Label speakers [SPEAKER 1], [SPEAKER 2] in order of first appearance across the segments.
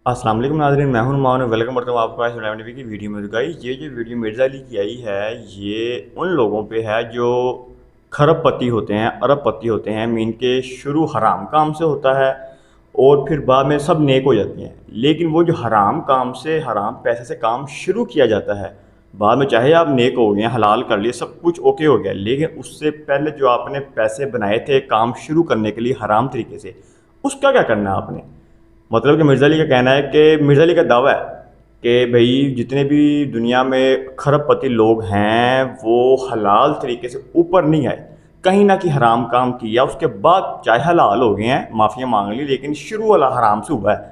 [SPEAKER 1] السلام علیکم ناظرین، میں ہوں نعمان، ویلکم کرتا ہوں آپ کو آج ٹی وی کی ویڈیو میں۔ گائی یہ جو ویڈیو مرزا علی کی آئی ہے یہ ان لوگوں پہ ہے جو کھرب پتی ہوتے ہیں، ارب پتی ہوتے ہیں، مین کے شروع حرام کام سے ہوتا ہے اور پھر بعد میں سب نیک ہو جاتے ہیں۔ لیکن وہ جو حرام کام سے، حرام پیسے سے کام شروع کیا جاتا ہے، بعد میں چاہے آپ نیک ہو گئے ہیں، حلال کر لیے، سب کچھ اوکے ہو گیا، لیکن اس سے پہلے جو آپ نے پیسے بنائے تھے کام شروع کرنے کے لیے حرام طریقے سے، اس کا کیا کرنا ہے آپ نے؟ مطلب کہ مرزا علی کا کہنا ہے کہ مرزا علی کا دعویٰ ہے کہ بھئی جتنے بھی دنیا میں کھرب پتی لوگ ہیں وہ حلال طریقے سے اوپر نہیں آئے، کہیں نہ کہیں حرام کام کیا، اس کے بعد چاہے حلال ہو گئے ہیں، معافیاں مانگ لی، لیکن شروع والا حرام سے ہوا ہے۔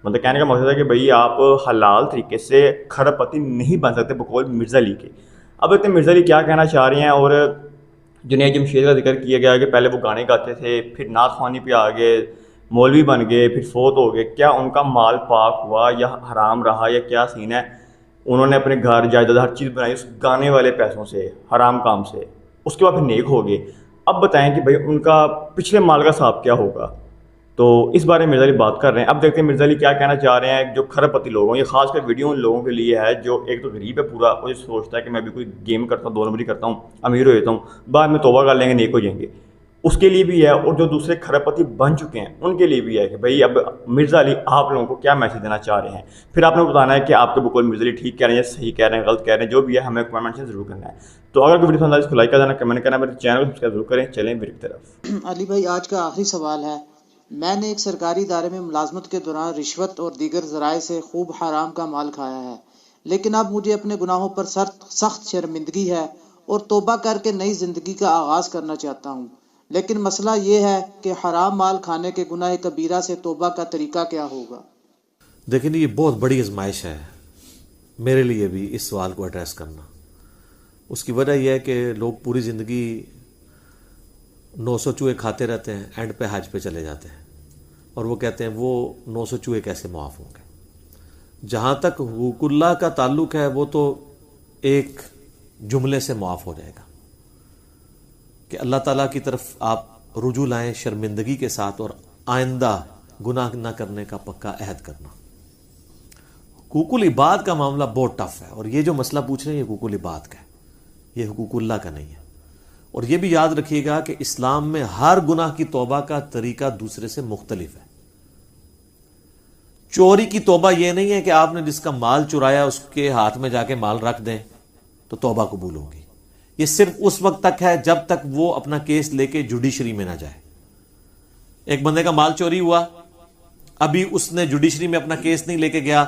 [SPEAKER 1] مطلب کہنے کا مقصد ہے کہ بھئی آپ حلال طریقے سے کھرب پتی نہیں بن سکتے بقول مرزا علی کے۔ اب دیکھتے ہیں مرزا علی کیا کہنا چاہ رہے ہیں۔ اور جنید جمشید کا ذکر کیا گیا کہ پہلے وہ گانے گاتے تھے، پھر نعت خوانی پہ آ گئے، مولوی بن گئے، پھر فوت ہو گئے، کیا ان کا مال پاک ہوا یا حرام رہا یا کیا سین ہے؟ انہوں نے اپنے گھر جائیداد ہر چیز بنائی اس گانے والے پیسوں سے، حرام کام سے، اس کے بعد پھر نیک ہو گئے۔ اب بتائیں کہ بھئی ان کا پچھلے مال کا حساب کیا ہوگا؟ تو اس بارے میں مرزا علی بات کر رہے ہیں۔ اب دیکھتے ہیں مرزا علی کیا کہنا چاہ رہے ہیں۔ جو کھرب پتی لوگ ہیں، یہ خاص کر ویڈیو ان لوگوں کے لیے ہے جو ایک تو غریب ہے پورا، وہ یہ سوچتا ہے کہ میں بھی کوئی گیم کرتا ہوں، 2 نمبری کرتا ہوں، امیر ہو جاتا ہوں، بعد میں توبہ کر لیں گے، نیک ہو جائیں گے، اس کے لیے بھی ہے، اور جو دوسرے کھرب پتی بن چکے ہیں ان کے لیے بھی ہے کہ بھئی اب مرزا علی آپ لوگوں کو کیا میسج دینا چاہ رہے ہیں۔ پھر آپ نے بتانا ہے کہ آپ کے بقول مرزا علی ٹھیک کہہ رہے ہیں، صحیح کہہ رہے ہیں، غلط کہہ رہے ہیں، جو بھی ہے ہمیں کمنٹ سے ضرور کرنا ہے۔ تو اگر کوئی ویڈیو پسند آئے اس کو لائک کر دینا، کمنٹ کرنا، میرے چینل کو سبسکرائب ضرور کریں۔ چلیں میری طرف۔
[SPEAKER 2] علی بھائی، آج کا آخری سوال ہے۔ میں نے ایک سرکاری ادارے میں ملازمت کے دوران رشوت اور دیگر ذرائع سے خوب حرام کا مال کھایا ہے، لیکن اب مجھے اپنے گناہوں پر سخت شرمندگی ہے اور توبہ کر کے نئی زندگی کا آغاز کرنا چاہتا ہوں، لیکن مسئلہ یہ ہے کہ حرام مال کھانے کے گناہ کبیرہ سے توبہ کا طریقہ کیا ہوگا؟
[SPEAKER 3] دیکھیں یہ بہت بڑی آزمائش ہے میرے لیے بھی اس سوال کو ایڈریس کرنا۔ اس کی وجہ یہ ہے کہ لوگ پوری زندگی 900 چوہے کھاتے رہتے ہیں، اینڈ پہ حج پہ چلے جاتے ہیں اور وہ کہتے ہیں وہ 900 چوہے کیسے معاف ہوں گے۔ جہاں تک حقوق اللہ کا تعلق ہے وہ تو ایک جملے سے معاف ہو جائے گا کہ اللہ تعالیٰ کی طرف آپ رجوع لائیں شرمندگی کے ساتھ اور آئندہ گناہ نہ کرنے کا پکا عہد کرنا۔ حقوق العباد کا معاملہ بہت ٹف ہے، اور یہ جو مسئلہ پوچھ رہے ہیں یہ حقوق العباد کا ہے، یہ حقوق اللہ کا نہیں ہے۔ اور یہ بھی یاد رکھیے گا کہ اسلام میں ہر گناہ کی توبہ کا طریقہ دوسرے سے مختلف ہے۔ چوری کی توبہ یہ نہیں ہے کہ آپ نے جس کا مال چرایا اس کے ہاتھ میں جا کے مال رکھ دیں تو توبہ قبول ہوگی۔ یہ صرف اس وقت تک ہے جب تک وہ اپنا کیس لے کے جوڈیشری میں نہ جائے۔ ایک بندے کا مال چوری ہوا، ابھی اس نے جوڈیشری میں اپنا کیس نہیں لے کے گیا،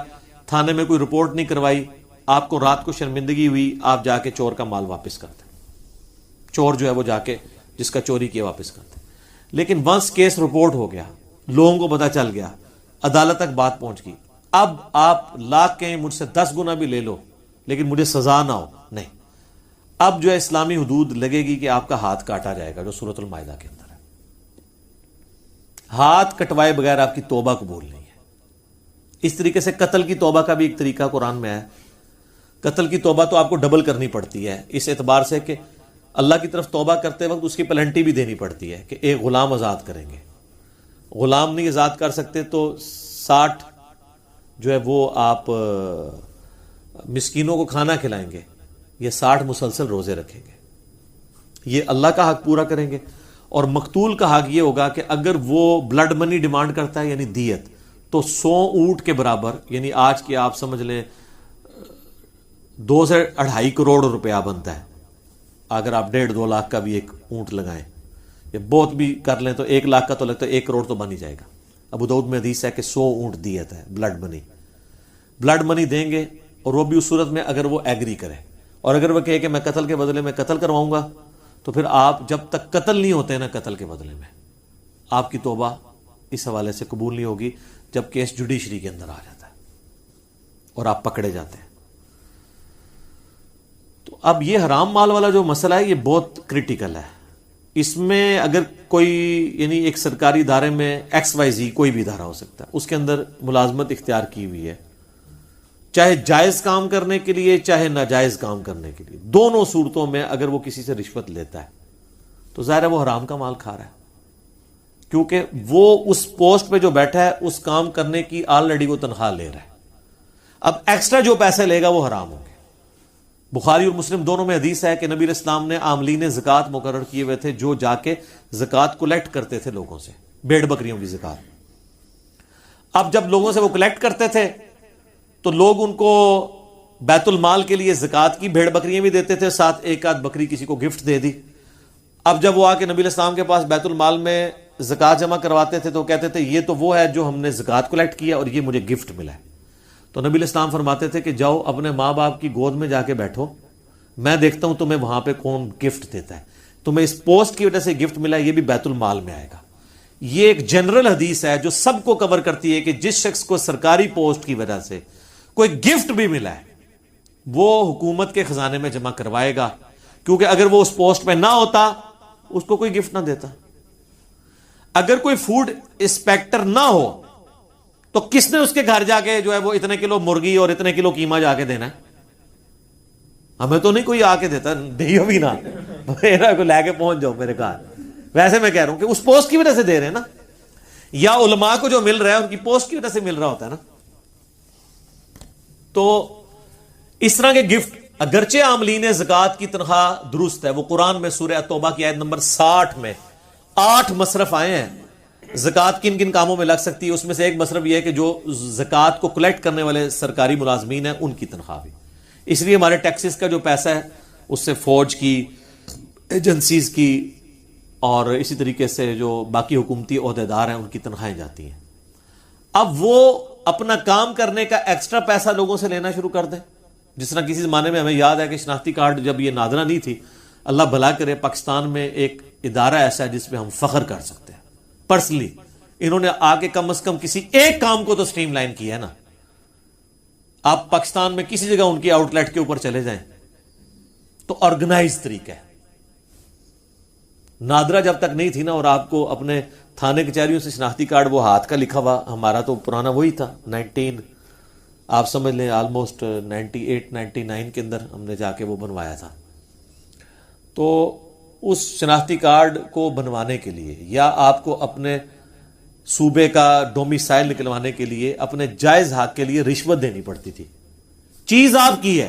[SPEAKER 3] تھانے میں کوئی رپورٹ نہیں کروائی، آپ کو رات کو شرمندگی ہوئی، آپ جا کے چور کا مال واپس کرتے، چور جو ہے وہ جا کے جس کا چوری کیا واپس کرتے۔ لیکن ونس کیس رپورٹ ہو گیا، لوگوں کو پتہ چل گیا، عدالت تک بات پہنچ گئی، اب آپ لاکھ کہیں مجھ سے 10 گنا بھی لے لو لیکن مجھے سزا نہ ہو، نہیں، اب جو ہے اسلامی حدود لگے گی کہ آپ کا ہاتھ کاٹا جائے گا، جو سورۃ المائدہ کے اندر ہے۔ ہاتھ کٹوائے بغیر آپ کی توبہ قبول نہیں ہے۔ اس طریقے سے قتل کی توبہ کا بھی ایک طریقہ قرآن میں ہے۔ قتل کی توبہ تو آپ کو ڈبل کرنی پڑتی ہے، اس اعتبار سے کہ اللہ کی طرف توبہ کرتے وقت اس کی پلنٹی بھی دینی پڑتی ہے کہ ایک غلام آزاد کریں گے۔ غلام نہیں آزاد کر سکتے تو 60 جو ہے وہ آپ مسکینوں کو کھانا کھلائیں گے، یہ 60 مسلسل روزے رکھیں گے، یہ اللہ کا حق پورا کریں گے۔ اور مقتول کا حق یہ ہوگا کہ اگر وہ بلڈ منی ڈیمانڈ کرتا ہے یعنی دیت، تو 100 اونٹ کے برابر، یعنی آج کی آپ سمجھ لیں 2 سے 2.5 کروڑ روپیہ بنتا ہے اگر آپ 1.5-2 لاکھ کا بھی ایک اونٹ لگائیں، یا بہت بھی کر لیں تو 1 لاکھ کا تو لگتا ہے 1 کروڑ تو بن ہی جائے گا۔ ابو داؤد میں حدیث ہے کہ 100 اونٹ دیت ہے بلڈ منی دیں گے، اور وہ بھی اس صورت میں اگر وہ ایگری کرے، اور اگر وہ کہے کہ میں قتل کے بدلے میں قتل کرواؤں گا، تو پھر آپ جب تک قتل نہیں ہوتے نا قتل کے بدلے میں، آپ کی توبہ اس حوالے سے قبول نہیں ہوگی جب کیس جوڈیشری کے اندر آ جاتا ہے اور آپ پکڑے جاتے ہیں۔ تو اب یہ حرام مال والا جو مسئلہ ہے یہ بہت کریٹیکل ہے۔ اس میں اگر کوئی یعنی ایک سرکاری ادارے میں XYZ کوئی بھی ادارہ ہو سکتا ہے، اس کے اندر ملازمت اختیار کی ہوئی ہے، چاہے جائز کام کرنے کے لیے چاہے ناجائز کام کرنے کے لیے، دونوں صورتوں میں اگر وہ کسی سے رشوت لیتا ہے تو ظاہر ہے وہ حرام کا مال کھا رہا ہے۔ کیونکہ وہ اس پوسٹ پہ جو بیٹھا ہے اس کام کرنے کی آلریڈی وہ تنخواہ لے رہا ہے. اب ایکسٹرا جو پیسے لے گا وہ حرام ہوں گے. بخاری اور مسلم دونوں میں حدیث ہے کہ نبی علیہ السلام نے عاملین زکوٰۃ مقرر کیے ہوئے تھے جو جا کے زکوٰۃ کلیکٹ کرتے تھے لوگوں سے، بھیڑ بکریوں کی زکوٰۃ. اب جب لوگوں سے وہ کلیکٹ کرتے تھے تو لوگ ان کو بیت المال کے لیے زکوٰۃ کی بھیڑ بکریاں بھی دیتے تھے، ساتھ ایک آدھ بکری کسی کو گفٹ دے دی. اب جب وہ آ کے نبی علیہ السلام کے پاس بیت المال میں زکوٰۃ جمع کرواتے تھے تو وہ کہتے تھے یہ تو وہ ہے جو ہم نے زکوٰۃ کلیکٹ کیا اور یہ مجھے گفٹ ملا ہے. تو نبی علیہ السلام فرماتے تھے کہ جاؤ اپنے ماں باپ کی گود میں جا کے بیٹھو، میں دیکھتا ہوں تمہیں وہاں پہ کون گفٹ دیتا ہے. تمہیں اس پوسٹ کی وجہ سے گفٹ ملا، یہ بھی بیت المال میں آئے گا. یہ ایک جنرل حدیث ہے جو سب کو کور کرتی ہے کہ جس شخص کو سرکاری پوسٹ کی وجہ سے کوئی گفٹ بھی ملا ہے وہ حکومت کے خزانے میں جمع کروائے گا، کیونکہ اگر وہ اس پوسٹ پہ نہ ہوتا اس کو کوئی گفٹ نہ دیتا. اگر کوئی فوڈ انسپیکٹر نہ ہو تو کس نے اس کے گھر جا کے جو ہے وہ اتنے کلو مرغی اور اتنے کلو قیمہ جا کے دینا ہے؟ ہمیں تو نہیں کوئی آ کے دیتا، دیو بھی نہ میرا کو لے کے پہنچ جاؤ میرے گھر. ویسے میں کہہ رہا ہوں کہ اس پوسٹ کی وجہ سے دے رہے ہیں نا، یا علماء کو جو مل رہا ہے ان کی پوسٹ کی وجہ سے مل رہا ہوتا ہے نا. تو اس طرح کے گفٹ اگرچہ عاملین زکوٰۃ کی تنخواہ درست ہے، وہ قرآن میں سورہ توبہ کی آیت نمبر 60 میں 8 مصرف آئے ہیں زکوٰۃ کن کن کاموں میں لگ سکتی ہے. اس میں سے ایک مصرف یہ ہے کہ جو زکوٰۃ کو کلیکٹ کرنے والے سرکاری ملازمین ہیں ان کی تنخواہ بھی. اس لیے ہمارے ٹیکسز کا جو پیسہ ہے اس سے فوج کی، ایجنسیز کی اور اسی طریقے سے جو باقی حکومتی عہدیدار ہیں ان کی تنخواہیں جاتی ہیں. اب وہ اپنا کام کرنے کا ایکسٹرا پیسہ لوگوں سے لینا شروع کر دیں. جس طرح کسی زمانے میں ہمیں یاد ہے کہ شناختی کارڈ جب یہ نادرہ نہیں تھی، اللہ بھلا کرے پاکستان میں ایک ادارہ ایسا ہے جس پہ ہم فخر کر سکتے ہیں. پرسنلی انہوں نے آ کے کم از کم کسی ایک کام کو تو سٹریم لائن کیا ہے نا. آپ پاکستان میں کسی جگہ ان کی آؤٹ لیٹ کے اوپر چلے جائیں تو آرگنائز طریقہ ہے. نادرہ جب تک نہیں تھی نا اور آپ کو اپنے تھانے کچہریوں سے شناختی کارڈ وہ ہاتھ کا لکھا ہوا، ہمارا تو پرانا وہی تھا 19 آپ سمجھ لیں آلموسٹ 98 99 کے اندر ہم نے جا کے وہ بنوایا تھا. تو اس شناختی کارڈ کو بنوانے کے لیے یا آپ کو اپنے صوبے کا ڈومیسائل نکلوانے کے لیے اپنے جائز حق کے لیے رشوت دینی پڑتی تھی. چیز آپ کی ہے،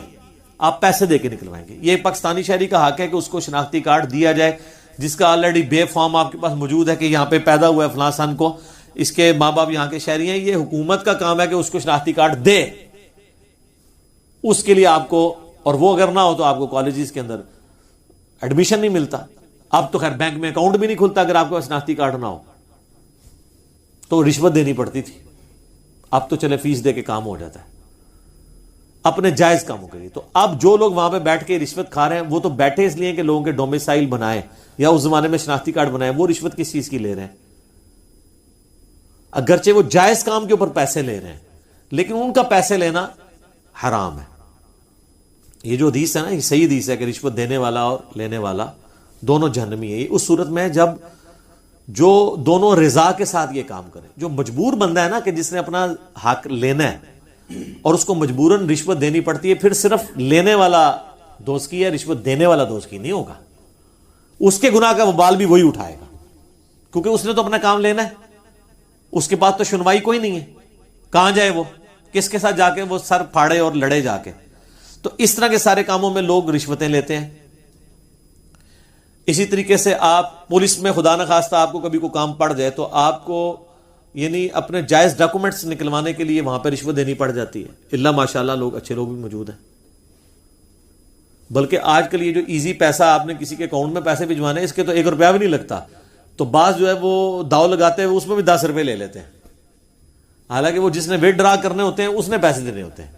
[SPEAKER 3] آپ پیسے دے کے نکلوائیں گے. یہ ایک پاکستانی شہری کا حق ہے کہ اس کو شناختی کارڈ دیا جائے جس کا آلریڈی بے فارم آپ کے پاس موجود ہے کہ یہاں پہ پیدا ہوا ہے فلاں سن کو، اس کے ماں باپ یہاں کے شہری ہیں. یہ حکومت کا کام ہے کہ اس کو شناختی کارڈ دے. اس کے لیے آپ کو، اور وہ اگر نہ ہو تو آپ کو کالجز کے اندر ایڈمیشن نہیں ملتا. اب تو خیر بینک میں اکاؤنٹ بھی نہیں کھلتا اگر آپ کے پاس شناختی کارڈ نہ ہو. تو رشوت دینی پڑتی تھی. اب تو چلے فیس دے کے کام ہو جاتا ہے اپنے جائز کاموں کے لیے. تو اب جو لوگ وہاں پہ بیٹھ کے رشوت کھا رہے ہیں وہ تو بیٹھے اس لیے کہ لوگوں کے ڈومیسائل بنائے یا اس زمانے میں شناختی کارڈ بنائے. وہ رشوت کس چیز کی لے رہے ہیں؟ اگرچہ وہ جائز کام کے اوپر پیسے لے رہے ہیں لیکن ان کا پیسے لینا حرام ہے. یہ جو حدیث ہے نا، یہ صحیح حدیث ہے کہ رشوت دینے والا اور لینے والا دونوں جہنمی ہے. اس صورت میں جب جو دونوں رضا کے ساتھ یہ کام کرے. جو مجبور بندہ ہے نا کہ جس نے اپنا حق لینا ہے اور اس کو مجبوراً رشوت دینی پڑتی ہے، پھر صرف لینے والا دوست کی ہے، رشوت دینے والا دوست کی نہیں ہوگا. اس کے گناہ کا وبال بھی وہی اٹھائے گا کیونکہ اس نے تو اپنا کام لینا ہے. اس کے پاس تو سنوائی کوئی نہیں ہے. کہاں جائے وہ؟ کس کے ساتھ جا کے وہ سر پھاڑے اور لڑے جا کے؟ تو اس طرح کے سارے کاموں میں لوگ رشوتیں لیتے ہیں. اسی طریقے سے آپ پولیس میں خدا نخواستہ آپ کو کبھی کوئی کام پڑ جائے تو آپ کو یعنی اپنے جائز ڈاکومنٹس نکلوانے کے لیے وہاں پہ رشوت دینی پڑ جاتی ہے. اللہ ماشاءاللہ لوگ اچھے لوگ بھی موجود ہیں. بلکہ آج کل یہ جو ایزی پیسہ آپ نے کسی کے اکاؤنٹ میں پیسے بھجوانے اس کے تو 1 روپیہ بھی نہیں لگتا. تو بعض جو ہے وہ داؤ لگاتے ہیں، اس میں بھی 10 روپے لے لیتے ہیں، حالانکہ وہ جس نے ویٹ ڈرا کرنے ہوتے ہیں اس نے پیسے دینے ہوتے ہیں.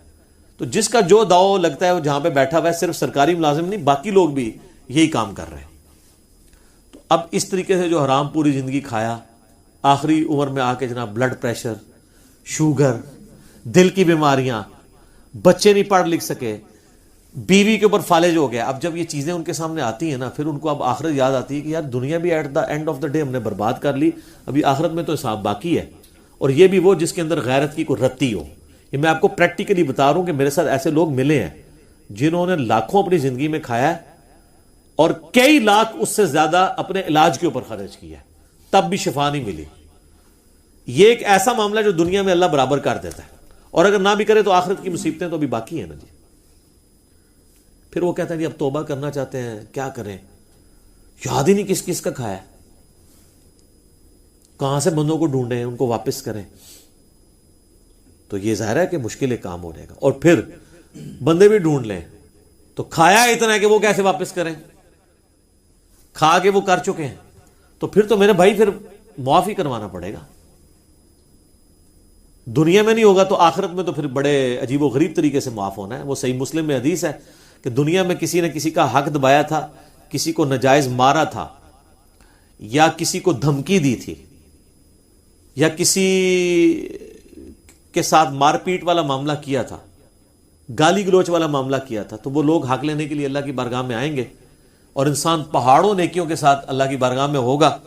[SPEAKER 3] تو جس کا جو داؤ لگتا ہے وہ جہاں پہ بیٹھا ہوا ہے، صرف سرکاری ملازم نہیں باقی لوگ بھی یہی کام کر رہے ہیں. تو اب اس طریقے سے جو حرام پوری زندگی کھایا، آخری عمر میں آ کے جناب بلڈ پریشر، شوگر، دل کی بیماریاں، بچے نہیں پڑھ لکھ سکے، بیوی کے اوپر فالج ہو گیا. اب جب یہ چیزیں ان کے سامنے آتی ہیں نا، پھر ان کو اب آخرت یاد آتی ہے کہ یار دنیا بھی at the end of the day ہم نے برباد کر لی، ابھی آخرت میں تو حساب باقی ہے. اور یہ بھی وہ جس کے اندر غیرت کی کوئی رتی ہو. یہ میں آپ کو پریکٹیکلی بتا رہا ہوں کہ میرے ساتھ ایسے لوگ ملے ہیں جنہوں نے لاکھوں اپنی زندگی میں کھایا ہے اور کئی لاکھ اس سے زیادہ اپنے علاج کے اوپر خرچ کیا ہے. تب بھی شفا نہیں ملی. یہ ایک ایسا معاملہ جو دنیا میں اللہ برابر کر دیتا ہے, اور اگر نہ بھی کرے تو آخرت کی مصیبتیں تو ابھی باقی ہیں نا جی. پھر وہ کہتا ہے جی اب توبہ کرنا چاہتے ہیں, کیا کریں, یاد ہی نہیں کس کس کا کھایا, کہاں سے بندوں کو ڈھونڈیں, ان کو واپس کریں. تو یہ ظاہر ہے کہ مشکل ایک کام ہو جائے گا. اور پھر بندے بھی ڈھونڈ لیں تو کھایا اتنا ہے کہ وہ کیسے واپس کریں, کھا کے وہ کر چکے ہیں. تو پھر تو میرے بھائی پھر معاف ہی کروانا پڑے گا. دنیا میں نہیں ہوگا تو آخرت میں تو پھر بڑے عجیب و غریب طریقے سے معاف ہونا ہے. وہ صحیح مسلم میں حدیث ہے کہ دنیا میں کسی نے کسی کا حق دبایا تھا, کسی کو ناجائز مارا تھا, یا کسی کو دھمکی دی تھی, یا کسی کے ساتھ مار پیٹ والا معاملہ کیا تھا, گالی گلوچ والا معاملہ کیا تھا, تو وہ لوگ حق لینے کے لیے اللہ کی بارگاہ میں آئیں گے, اور انسان پہاڑوں نیکیوں کے ساتھ اللہ کی بارگاہ میں ہوگا.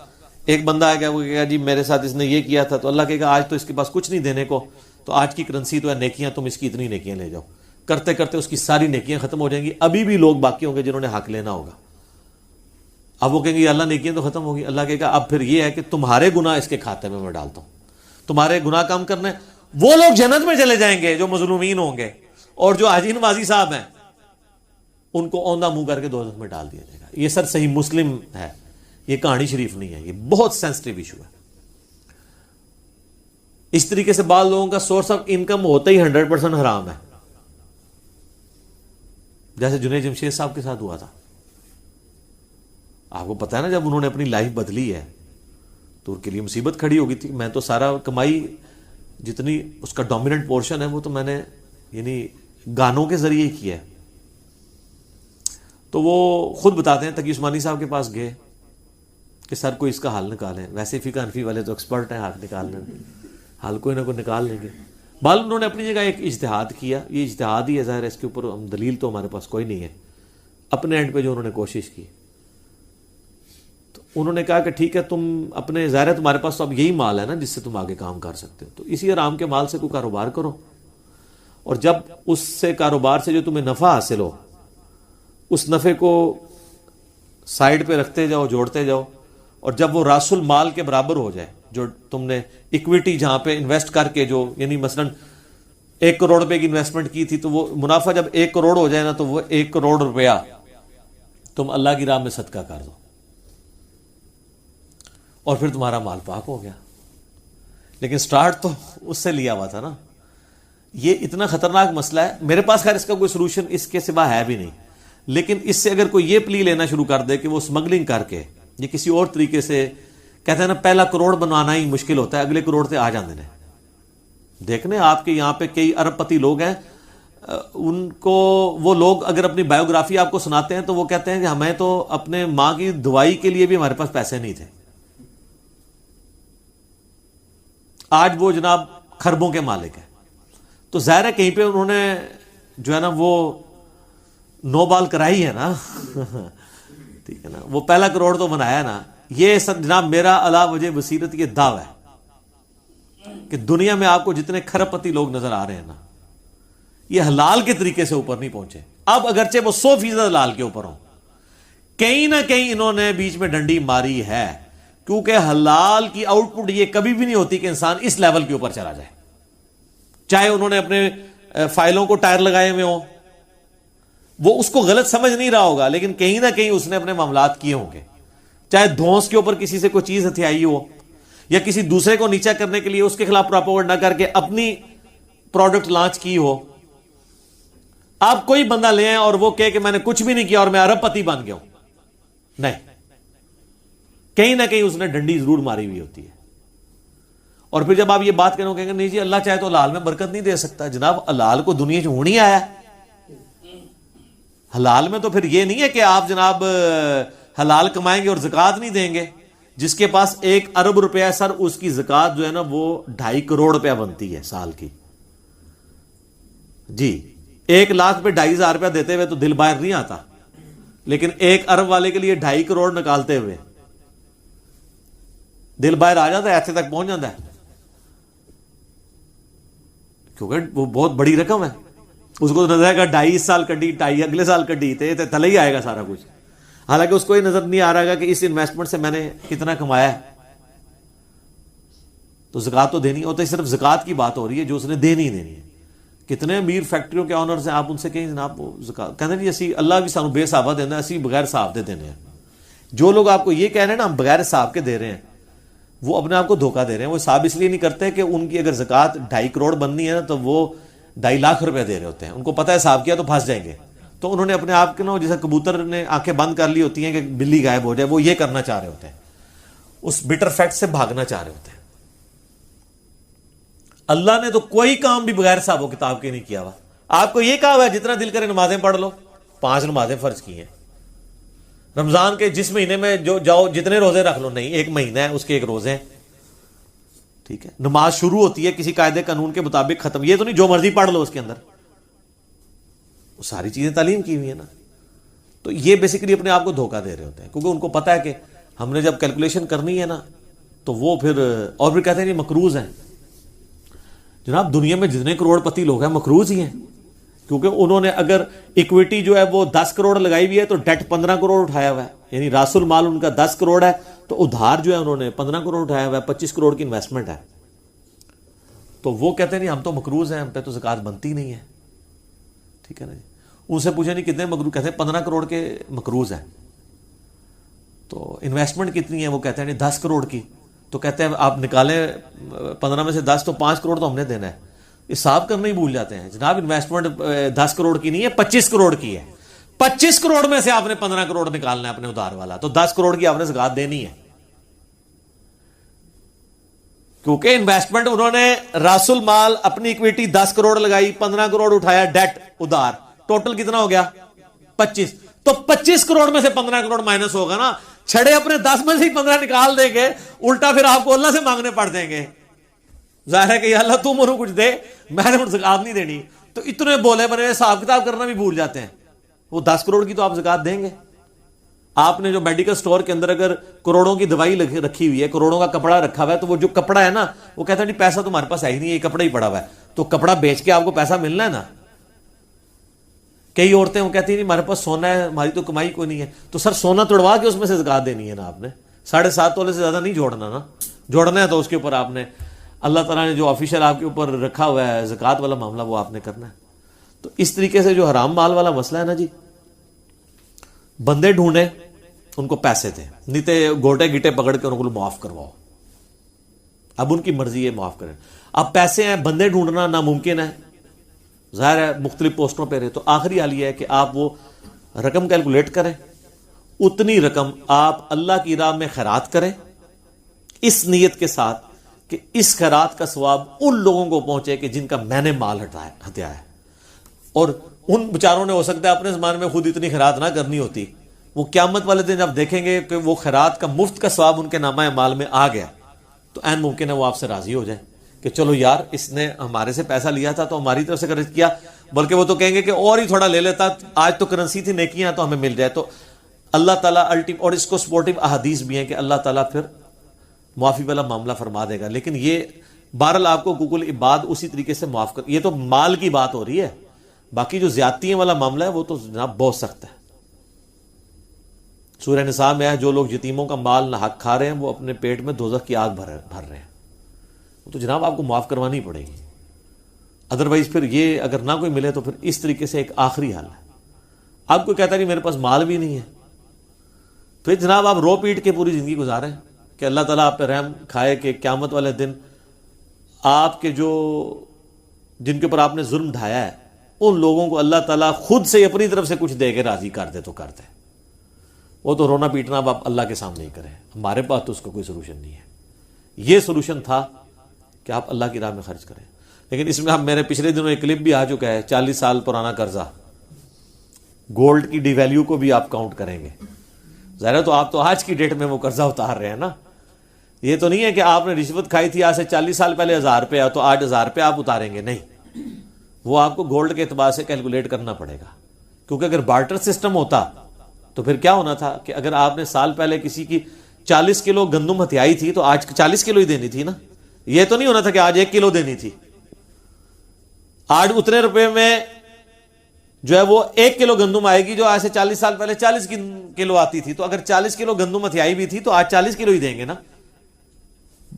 [SPEAKER 3] ایک بندہ آئے گا, وہ کہے گا جی میرے ساتھ اس نے یہ کیا تھا, تو اللہ کہے گا آج تو اس کے پاس کچھ نہیں دینے کو, تو آج کی کرنسی تو ہے نیکیاں, تم اس کی اتنی نیکیاں لے جاؤ. کرتے کرتے اس کی ساری نیکیاں ختم ہو جائیں گی. ابھی بھی لوگ باقی ہوں گے جنہوں نے حق لینا ہوگا. اب وہ کہیں گے اللہ نیکیاں تو ختم ہوگی. اللہ کہے گا اب پھر یہ ہے کہ تمہارے گناہ اس کے کھاتے میں ڈالتا ہوں, تمہارے گناہ کم کرنے. وہ لوگ جنت میں چلے جائیں گے جو مظلومین ہوں گے, اور جو حاجی نوازی صاحب ہیں ان کو اوندا منہ کر کے دوزخ میں ڈال دیا جائے گا. یہ سر صحیح مسلم ہے, یہ کہانی شریف نہیں ہے. یہ بہت سینسٹیو ایشو ہے. اس طریقے سے بعض لوگوں کا سورس آف انکم ہوتا ہی 100% حرام ہے, جیسے جنید جمشید صاحب کے ساتھ ہوا تھا. آپ کو پتا ہے نا, جب انہوں نے اپنی لائف بدلی ہے تو ان کے لیے مصیبت کھڑی ہو گئی تھی. میں تو سارا کمائی جتنی اس کا ڈومیننٹ پورشن ہے وہ تو میں نے یعنی گانوں کے ذریعے ہی کیا ہے. تو وہ خود بتاتے ہیں, تقی عثمانی صاحب کے پاس گئے کہ سر کوئی اس کا حل نکالیں. ویسے فقہ حنفی والے تو ایکسپرٹ ہیں حل نکالنے میں, حل کوئی نہ کوئی نکال لیں گے. بال انہوں نے اپنی جگہ ایک اجتہاد کیا. یہ اجتہاد ہی ہے, ظاہر ہے اس کے اوپر ہم دلیل تو ہمارے پاس کوئی نہیں ہے. اپنے اینڈ پہ جو انہوں نے کوشش کی, تو انہوں نے کہا کہ ٹھیک ہے تم اپنے, ظاہر ہے تمہارے پاس تو اب یہی مال ہے نا جس سے تم آگے کام کر سکتے ہو, تو اسی آرام کے مال سے کوئی کاروبار کرو, اور جب اس سے کاروبار سے جو تمہیں نفع حاصل ہو اس نفع کو سائڈ پہ رکھتے جاؤ, جوڑتے جاؤ, اور جب وہ راس المال کے برابر ہو جائے, جو تم نے اکویٹی جہاں پہ انویسٹ کر کے, جو یعنی مثلا 1 کروڑ روپے کی انویسٹمنٹ کی تھی, تو وہ منافع جب 1 کروڑ ہو جائے نا, تو وہ 1 کروڑ روپیہ تم اللہ کی راہ میں صدقہ کر دو, اور پھر تمہارا مال پاک ہو گیا. لیکن سٹارٹ تو اس سے لیا ہوا تھا نا. یہ اتنا خطرناک مسئلہ ہے. میرے پاس خیر اس کا کوئی سلوشن اس کے سوا ہے بھی نہیں, لیکن اس سے اگر کوئی یہ پلی لینا شروع کر دے کہ وہ اسمگلنگ کر کے یہ کسی اور طریقے سے, کہتے ہیں نا پہلا کروڑ بنوانا ہی مشکل ہوتا ہے, اگلے کروڑ سے آ جاندے ہیں. دیکھنے آپ کے یہاں پہ کئی ارب پتی لوگ ہیں, ان کو وہ لوگ اگر اپنی بایوگرافی آپ کو سناتے ہیں تو وہ کہتے ہیں کہ ہمیں تو اپنے ماں کی دوائی کے لیے بھی ہمارے پاس پیسے نہیں تھے. آج وہ جناب خربوں کے مالک ہیں. تو ظاہر ہے کہیں پہ انہوں نے جو ہے نا وہ نو بال کرائی ہے نا ٹھیک ہے نا, وہ پہلا کروڑ تو بنایا نا. یہ سب جناب میرا علا وجہ بصیرت یہ دعویٰ ہے کہ دنیا میں آپ کو جتنے کھرب پتی لوگ نظر آ رہے ہیں نا, یہ حلال کے طریقے سے اوپر نہیں پہنچے. اب اگرچہ وہ 100% حلال کے اوپر ہوں, کہیں نہ کہیں انہوں نے بیچ میں ڈنڈی ماری ہے, کیونکہ حلال کی آؤٹ پٹ یہ کبھی بھی نہیں ہوتی کہ انسان اس لیول کے اوپر چلا جائے. چاہے انہوں نے اپنے فائلوں کو ٹائر لگائے ہوئے ہوں, وہ اس کو غلط سمجھ نہیں رہا ہوگا, لیکن کہیں نہ کہیں اس نے اپنے معاملات کیے ہوں گے. چاہے دھونس کے اوپر کسی سے کوئی چیز ہتھیائی ہو, یا کسی دوسرے کو نیچا کرنے کے لیے اس کے خلاف پراپوگنڈا کر کے اپنی پروڈکٹ لانچ کی ہو. آپ کوئی بندہ لے آئیں اور وہ کہے کہ میں نے کچھ بھی نہیں کیا اور میں ارب پتی بن گیا ہوں, نہیں, کہیں نہ کہیں اس نے ڈنڈی ضرور ماری ہوئی ہوتی ہے. اور پھر جب آپ یہ بات کریں کہیں گے نہیں جی اللہ چاہے تو حلال میں برکت نہیں دے سکتا. جناب حلال کو دنیا سے ہونی آیا ہے. حلال میں تو پھر یہ نہیں ہے کہ آپ جناب حلال کمائیں گے اور زکوٰۃ نہیں دیں گے. جس کے پاس 1 ارب روپیہ سر, اس کی زکوٰۃ جو ہے نا وہ 2.5 کروڑ روپیہ بنتی ہے سال کی. جی 1 لاکھ پہ 2.5 روپیہ دیتے ہوئے تو دل باہر نہیں آتا, لیکن 1 ارب والے کے لیے 2.5 کروڑ نکالتے ہوئے دل باہر آ جاتا ہے, ایسے تک پہنچ جاتا ہے, کیونکہ وہ بہت بڑی رقم ہے. اس کو نظر آئے گا 2.5 سال کڈی, 2.5 اگلے سال کڈی, تھلے ہی آئے گا سارا کچھ. حالانکہ اس کو یہ نظر نہیں آ رہا گا کہ اس انویسٹمنٹ سے میں نے کتنا کمایا ہے. تو زکوٰۃ تو دینی ہوتا ہے، صرف زکوٰۃ کی بات ہو رہی ہے جو اس نے دینی ہے۔ کتنے امیر فیکٹریوں کے آنرز ہیں، آپ ان سے کہیں جناب وہ زکوٰۃ، کہتے ہیں جی اسی اللہ بھی سانو بے حسابہ دینا، اسی بغیر حساب دے دینے ہیں۔ جو لوگ آپ کو یہ کہہ رہے ہیں نا ہم بغیر حساب کے دے رہے ہیں، وہ اپنے آپ کو دھوکہ دے رہے ہیں۔ وہ حساب اس لیے نہیں کرتے کہ ان کی اگر زکوٰۃ 2.5 کروڑ بننی ہے نا تو وہ 2.5 لاکھ روپے دے رہے ہوتے ہیں، ان کو پتہ ہے حساب کیا تو پھنس جائیں گے، تو انہوں نے اپنے آپ کے نا جیسے کبوتر نے آنکھیں بند کر لی ہوتی ہیں کہ بلی غائب ہو جائے، وہ یہ کرنا چاہ رہے ہوتے ہیں، اس بٹر فیکٹ سے بھاگنا چاہ رہے ہوتے ہیں۔ اللہ نے تو کوئی کام بھی بغیر حساب و کتاب کے نہیں کیا ہوا۔ آپ کو یہ کہا ہوا ہے جتنا دل کرے نمازیں پڑھ لو، 5 نمازیں فرض کی ہیں رمضان کے، جس مہینے میں جو جاؤ جتنے روزے رکھ لو، نہیں، 1 مہینہ ہے اس کے 1 روزے ہیں، ٹھیک ہے۔ نماز شروع ہوتی ہے کسی قاعدے قانون کے مطابق، ختم، یہ تو نہیں جو مرضی پڑھ لو اس کے اندر، وہ ساری چیزیں تعلیم کی ہوئی ہیں نا۔ تو یہ بیسیکلی اپنے آپ کو دھوکہ دے رہے ہوتے ہیں، کیونکہ ان کو پتا ہے کہ ہم نے جب کیلکولیشن کرنی ہے نا تو وہ پھر اور بھی کہتے ہیں یہ مقروض ہیں۔ جناب دنیا میں جتنے کروڑ پتی لوگ ہیں مقروض ہی ہیں، کیونکہ انہوں نے اگر ایکویٹی جو ہے وہ 10 کروڑ لگائی ہوئی ہے تو ڈیٹ 15 کروڑ اٹھایا ہوا ہے، یعنی راس المال ان کا 10 کروڑ ہے تو ادھار جو ہے انہوں نے 15 کروڑ اٹھایا ہوا ہے، 25 کروڑ کی انویسٹمنٹ ہے۔ تو وہ کہتے ہیں نہیں ہم تو مقروض ہیں، ہم پہ تو زکوٰۃ بنتی نہیں ہے، ٹھیک ہے نا جی۔ ان سے پوچھیں نہیں کتنے مقروض، کہتے ہیں 15 کروڑ کے مقروض ہیں۔ تو انویسٹمنٹ کتنی ہے، وہ کہتے ہیں نہیں 10 کروڑ کی، تو کہتے ہیں آپ نکالیں 15 میں سے 10 تو 5 کروڑ تو ہم نے دینا ہے۔ حساب کرنا ہی بھول جاتے ہیں جناب، انویسٹمنٹ 10 کروڑ کی نہیں ہے، 25 کروڑ کی ہے، 25 کروڑ میں سے آپ نے 15 کروڑ نکالنا ہے اپنے ادھار والا، تو 10 کروڑ کی آپ نے زکوٰۃ دینی ہے، کیونکہ انویسٹمنٹ انہوں نے راس المال اپنی اکویٹی 10 کروڑ لگائی، 15 کروڑ اٹھایا ڈیٹ ادھار، ٹوٹل کتنا ہو گیا 25، تو 25 کروڑ میں سے 15 کروڑ مائنس ہوگا نا، چھڑے اپنے 10 میں سے ہی 15 نکال دیں گے، الٹا پھر آپ کو اللہ سے مانگنے پڑ دیں گے۔ ظاہر ہے کہ یا اللہ تم انہوں کچھ دے، میں نے زکوٰۃ نہیں دینی، تو اتنے بولے بنے حساب کتاب کرنا بھی بھول جاتے ہیں۔ وہ 10 کروڑ کی تو آپ زکوٰۃ دیں گے۔ آپ نے جو میڈیکل سٹور کے اندر اگر کروڑوں کی دوائی رکھی ہوئی ہے، کروڑوں کا کپڑا رکھا ہوا ہے، تو وہ جو کپڑا ہے نا وہ کہتا ہے نہیں پیسہ تمہارے پاس ہے ہی نہیں، یہ کپڑا ہی پڑا ہوا ہے، تو کپڑا بیچ کے آپ کو پیسہ ملنا ہے نا۔ کئی عورتیں وہ کہتی ہیں نہیں ہمارے پاس سونا ہے، ہماری تو کمائی کوئی نہیں ہے، تو سر سونا توڑوا کے اس میں سے زکوٰۃ دینی ہے نا، آپ نے 7.5 تولے سے زیادہ نہیں جوڑنا نا، جوڑنا ہے تو اس کے اوپر آپ نے اللہ تعالیٰ نے جو آفیشیل آپ کے اوپر رکھا ہوا ہے زکوٰۃ والا معاملہ وہ آپ نے کرنا ہے۔ تو اس طریقے سے جو حرام مال والا مسئلہ ہے نا جی، بندے ڈھونڈیں ان کو پیسے دیں، نہیں تو گوٹے گیٹے پکڑ کے ان کو معاف کرواؤ، اب ان کی مرضی ہے معاف کریں۔ اب پیسے ہیں، بندے ڈھونڈنا ناممکن ہے، ظاہر ہے مختلف پوسٹوں پہ رہے، تو آخری حال یہ ہے کہ آپ وہ رقم کیلکولیٹ کریں، اتنی رقم آپ اللہ کی راہ میں خیرات کریں، اس نیت کے ساتھ کہ اس خیرات کا ثواب ان لوگوں کو پہنچے کہ جن کا میں نے مال ہتیا ہے، اور ان بیچاروں نے ہو سکتا ہے اپنے زمانے میں خود اتنی خیرات نہ کرنی ہوتی، وہ قیامت والے دن جب دیکھیں گے کہ وہ خیرات کا مفت کا ثواب ان کے نامہ مال میں آ گیا، تو عین ممکن ہے وہ آپ سے راضی ہو جائیں کہ چلو یار اس نے ہمارے سے پیسہ لیا تھا تو ہماری طرف سے خرچ کیا، بلکہ وہ تو کہیں گے کہ اور ہی تھوڑا لے لیتا، آج تو کرنسی تھی نیکیاں تو ہمیں مل جائے۔ تو اللہ تعالیٰ اور اس کو سپورٹیو احادیث بھی ہیں کہ اللہ تعالیٰ پھر معافی والا معاملہ فرما دے گا، لیکن یہ بہرحال آپ کو حقوق العباد اسی طریقے سے معاف کر، یہ تو مال کی بات ہو رہی ہے، باقی جو زیادتیوں والا معاملہ ہے وہ تو جناب بہت سخت ہے۔ سورہ نساء میں ہے جو لوگ یتیموں کا مال ناحق کھا رہے ہیں وہ اپنے پیٹ میں دوزخ کی آگ بھر رہے ہیں، وہ تو جناب آپ کو معاف کروانی پڑے گی، ادروائز پھر یہ اگر نہ کوئی ملے تو پھر اس طریقے سے ایک آخری حل ہے۔ آپ کو کہتا ہے کہ میرے پاس مال بھی نہیں ہے، پھر جناب آپ رو پیٹ کے پوری زندگی گزاریں کہ اللہ تعالیٰ آپ پہ رحم کھائے کہ قیامت والے دن آپ کے جن کے اوپر آپ نے ظلم ڈھایا ہے ان لوگوں کو اللہ تعالیٰ خود سے اپنی طرف سے کچھ دے کے راضی کر دے تو کر دے، وہ تو رونا پیٹنا اب آپ اللہ کے سامنے ہی کریں، ہمارے پاس تو اس کا کوئی سولوشن نہیں ہے۔ یہ سولوشن تھا کہ آپ اللہ کی راہ میں خرچ کریں، لیکن اس میں میرے پچھلے دنوں ایک کلپ بھی آ چکا ہے، 40 سال پرانا قرضہ، گولڈ کی ڈی ویلیو کو بھی آپ کاؤنٹ کریں گے، ظاہر ہے تو آپ تو آج کی ڈیٹ میں وہ قرضہ اتار رہے ہیں نا، یہ تو نہیں ہے کہ آپ نے رشوت کھائی تھی آج سے 40 سال پہلے 1000 روپیہ تو آج 1000 روپیہ آپ اتاریں گے، نہیں، وہ آپ کو گولڈ کے اعتبار سے کیلکولیٹ کرنا پڑے گا، کیونکہ اگر بارٹر سسٹم ہوتا تو پھر کیا ہونا تھا کہ اگر آپ نے سال پہلے کسی کی 40 کلو گندم ہتھیائی تھی تو آج 40 کلو ہی دینی تھی نا، یہ تو نہیں ہونا تھا کہ آج 1 کلو دینی تھی، آج اتنے روپے میں جو ہے وہ 1 کلو گندم آئے گی جو آج سے 40 سال پہلے 40 کلو آتی تھی، تو اگر 40 کلو گندم ہتھیائی بھی تھی تو آج 40 کلو ہی دیں گے نا،